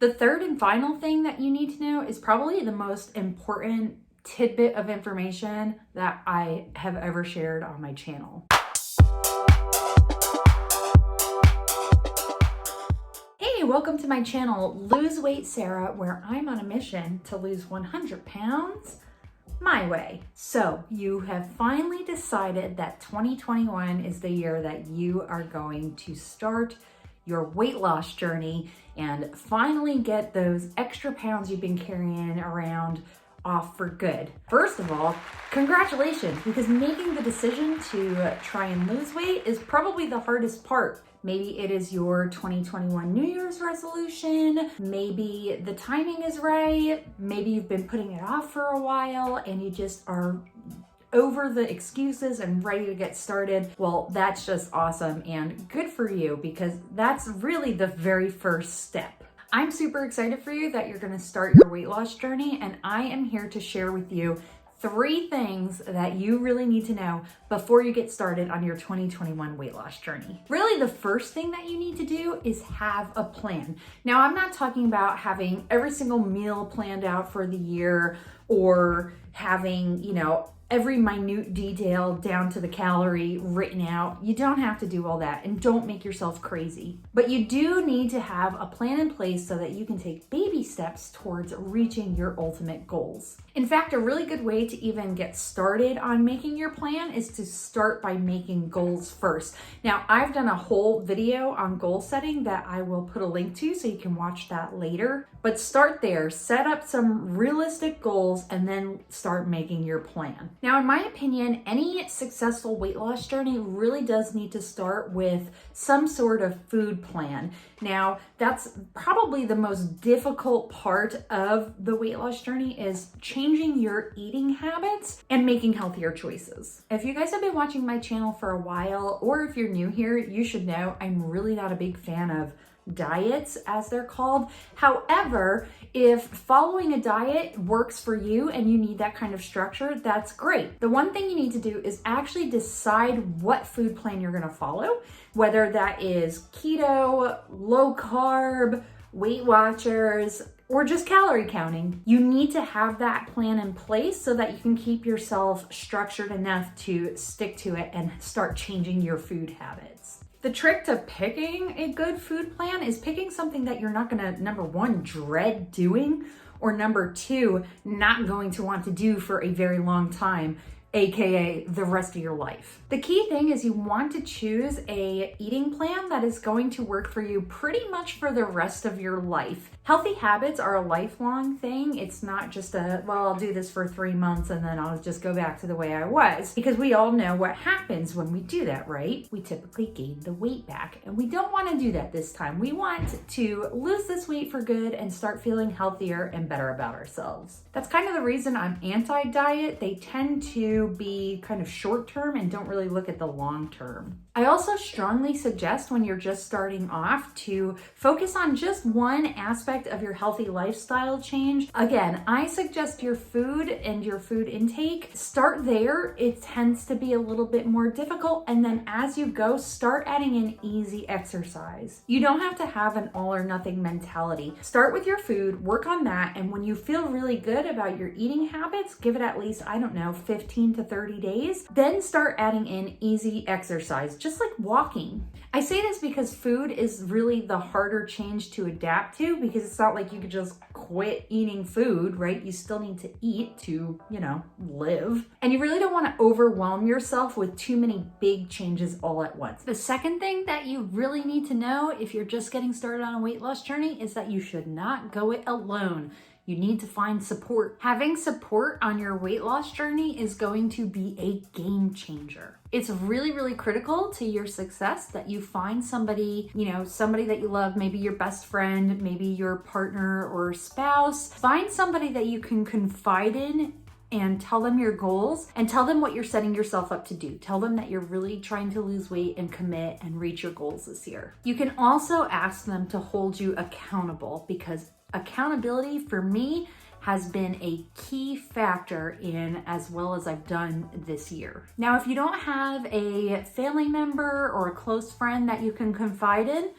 The third and final thing that you need to know is probably the most important tidbit of information that I have ever shared on my channel. Hey, welcome to my channel, Lose Weight Sarah, where I'm on a mission to lose 100 pounds my way. So you have finally decided that 2021 is the year that you are going to start your weight loss journey and finally get those extra pounds you've been carrying around off for good. First of all, congratulations, because making the decision to try and lose weight is probably the hardest part. Maybe it is your 2021 New Year's resolution. Maybe the timing is right. Maybe you've been putting it off for a while and you just are over the excuses and ready to get started. Well, that's just awesome and good for you, because that's really the very first step. I'm super excited for you that you're going to start your weight loss journey, and I am here to share with you 3 things that you really need to know before you get started on your 2021 weight loss journey. Really, the first thing that you need to do is have a plan. Now, I'm not talking about having every single meal planned out for the year or having, every minute detail down to the calorie written out. You don't have to do all that, and don't make yourself crazy. But you do need to have a plan in place so that you can take baby steps towards reaching your ultimate goals. In fact, a really good way to even get started on making your plan is to start by making goals first. Now, I've done a whole video on goal setting that I will put a link to so you can watch that later. But start there, set up some realistic goals, and then start making your plan. Now, in my opinion, any successful weight loss journey really does need to start with some sort of food plan. Now, that's probably the most difficult part of the weight loss journey, is changing your eating habits and making healthier choices. If you guys have been watching my channel for a while, or if you're new here, you should know I'm really not a big fan of diets, as they're called. However, if following a diet works for you and you need that kind of structure, that's great. The one thing you need to do is actually decide what food plan you're going to follow, whether that is keto, low carb, Weight Watchers, or just calorie counting. You need to have that plan in place so that you can keep yourself structured enough to stick to it and start changing your food habits. The trick to picking a good food plan is picking something that you're not gonna, number 1, dread doing, or number 2, not going to want to do for a very long time, aka the rest of your life. The key thing is you want to choose a eating plan that is going to work for you pretty much for the rest of your life. Healthy habits are a lifelong thing. It's not just I'll do this for 3 months and then I'll just go back to the way I was. Because we all know what happens when we do that, right? We typically gain the weight back, and we don't want to do that this time. We want to lose this weight for good and start feeling healthier and better about ourselves. That's kind of the reason I'm anti-diet. They tend to be kind of short term and don't really look at the long term. I also strongly suggest, when you're just starting off, to focus on just one aspect of your healthy lifestyle change. Again, I suggest your food and your food intake. Start there. It tends to be a little bit more difficult, and then as you go, start adding in easy exercise. You don't have to have an all or nothing mentality. Start with your food, work on that, and when you feel really good about your eating habits, give it at least, 15 to 30 days, then start adding in easy exercise, just like walking. I say this because food is really the harder change to adapt to, because it's not like you could just quit eating food, right? You still need to eat to, live. And you really don't want to overwhelm yourself with too many big changes all at once. The second thing that you really need to know if you're just getting started on a weight loss journey is that you should not go it alone. You need to find support. Having support on your weight loss journey is going to be a game changer. It's really, really critical to your success that you find somebody, somebody that you love, maybe your best friend, maybe your partner or spouse. Find somebody that you can confide in and tell them your goals and tell them what you're setting yourself up to do. Tell them that you're really trying to lose weight and commit and reach your goals this year. You can also ask them to hold you accountable, because accountability for me has been a key factor in as well as I've done this year. Now, if you don't have a family member or a close friend that you can confide in,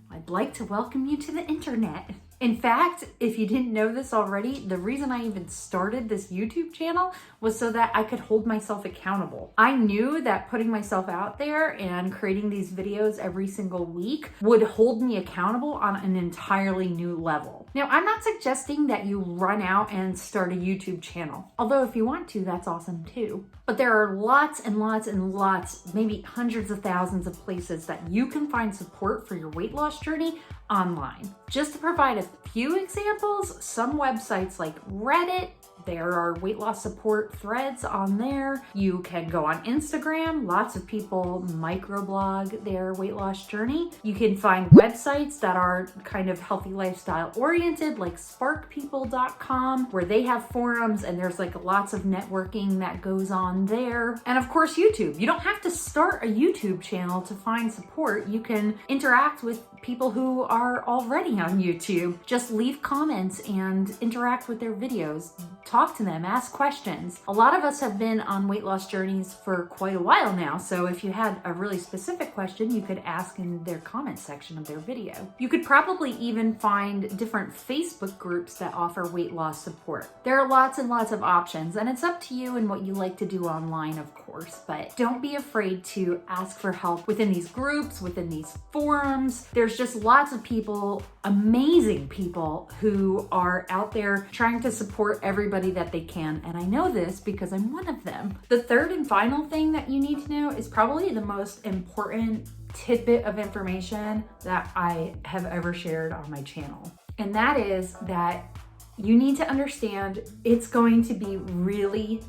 I'd like to welcome you to the internet. In fact, if you didn't know this already, the reason I even started this YouTube channel was so that I could hold myself accountable. I knew that putting myself out there and creating these videos every single week would hold me accountable on an entirely new level. Now, I'm not suggesting that you run out and start a YouTube channel, although if you want to, that's awesome too. But there are lots and lots and lots, maybe hundreds of thousands of places that you can find support for your weight loss journey online. Just to provide a few examples, some websites like Reddit, there are weight loss support threads on there. You can go on Instagram. Lots of people microblog their weight loss journey. You can find websites that are kind of healthy lifestyle oriented, like sparkpeople.com, where they have forums and there's like lots of networking that goes on there. And of course, YouTube. You don't have to start a YouTube channel to find support. You can interact with people who are already on YouTube. Just leave comments and interact with their videos. Talk to them, ask questions. A lot of us have been on weight loss journeys for quite a while now, so if you had a really specific question, you could ask in their comment section of their video. You could probably even find different Facebook groups that offer weight loss support. There are lots and lots of options, and it's up to you and what you like to do online, of course, but don't be afraid to ask for help within these groups, within these forums. There's just lots of people, amazing people, who are out there trying to support everybody that they can, and I know this because I'm one of them. The third and final thing that you need to know is probably the most important tidbit of information that I have ever shared on my channel, and that is that you need to understand it's going to be really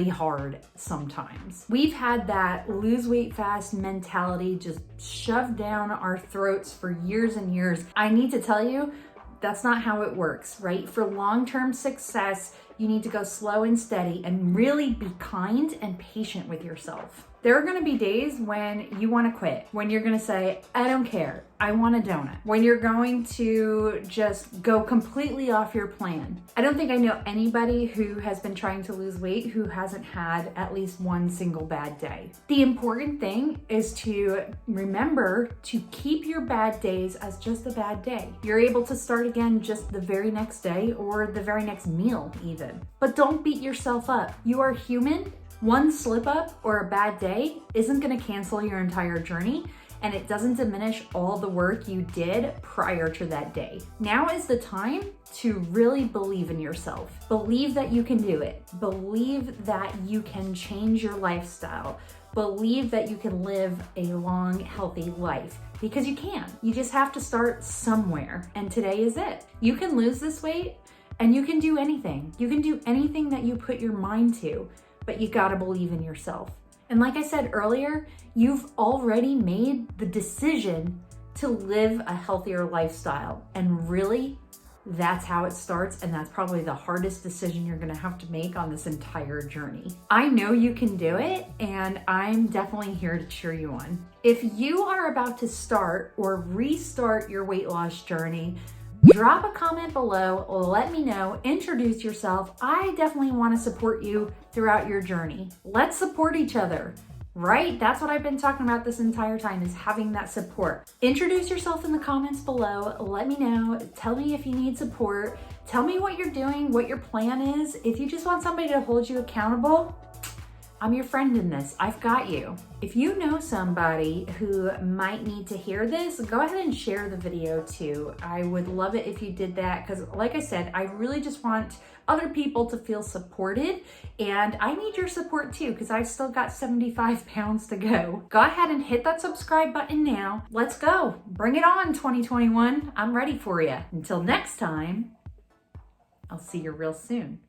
hard sometimes. We've had that lose weight fast mentality just shoved down our throats for years and years. I need to tell you, that's not how it works, right? For long-term success, you need to go slow and steady and really be kind and patient with yourself. There are going to be days when you want to quit, when you're going to say, I don't care, I want a donut, when you're going to just go completely off your plan. I don't think I know anybody who has been trying to lose weight who hasn't had at least one single bad day. The important thing is to remember to keep your bad days as just a bad day. You're able to start again just the very next day or the very next meal even. But don't beat yourself up. You are human. One slip up or a bad day isn't going to cancel your entire journey, and it doesn't diminish all the work you did prior to that day. Now is the time to really believe in yourself. Believe that you can do it. Believe that you can change your lifestyle. Believe that you can live a long, healthy life. Because you can. You just have to start somewhere, and today is it. You can lose this weight, and you can do anything. You can do anything that you put your mind to. But you gotta believe in yourself. And like I said earlier, you've already made the decision to live a healthier lifestyle. And really, that's how it starts. And that's probably the hardest decision you're gonna have to make on this entire journey. I know you can do it, and I'm definitely here to cheer you on. If you are about to start or restart your weight loss journey, drop a comment below, let me know, introduce yourself. I definitely want to support you throughout your journey. Let's support each other, right? That's what I've been talking about this entire time, is having that support. Introduce yourself in the comments below. Let me know. Tell me if you need support. Tell me what you're doing, what your plan is. If you just want somebody to hold you accountable, I'm your friend in this. I've got you. If you know somebody who might need to hear this, go ahead and share the video too. I would love it if you did that, because like I said, I really just want other people to feel supported, and I need your support too, because I've still got 75 pounds to go. Go ahead and hit that subscribe button now. Let's go. Bring it on, 2021. I'm ready for you. Until next time, I'll see you real soon.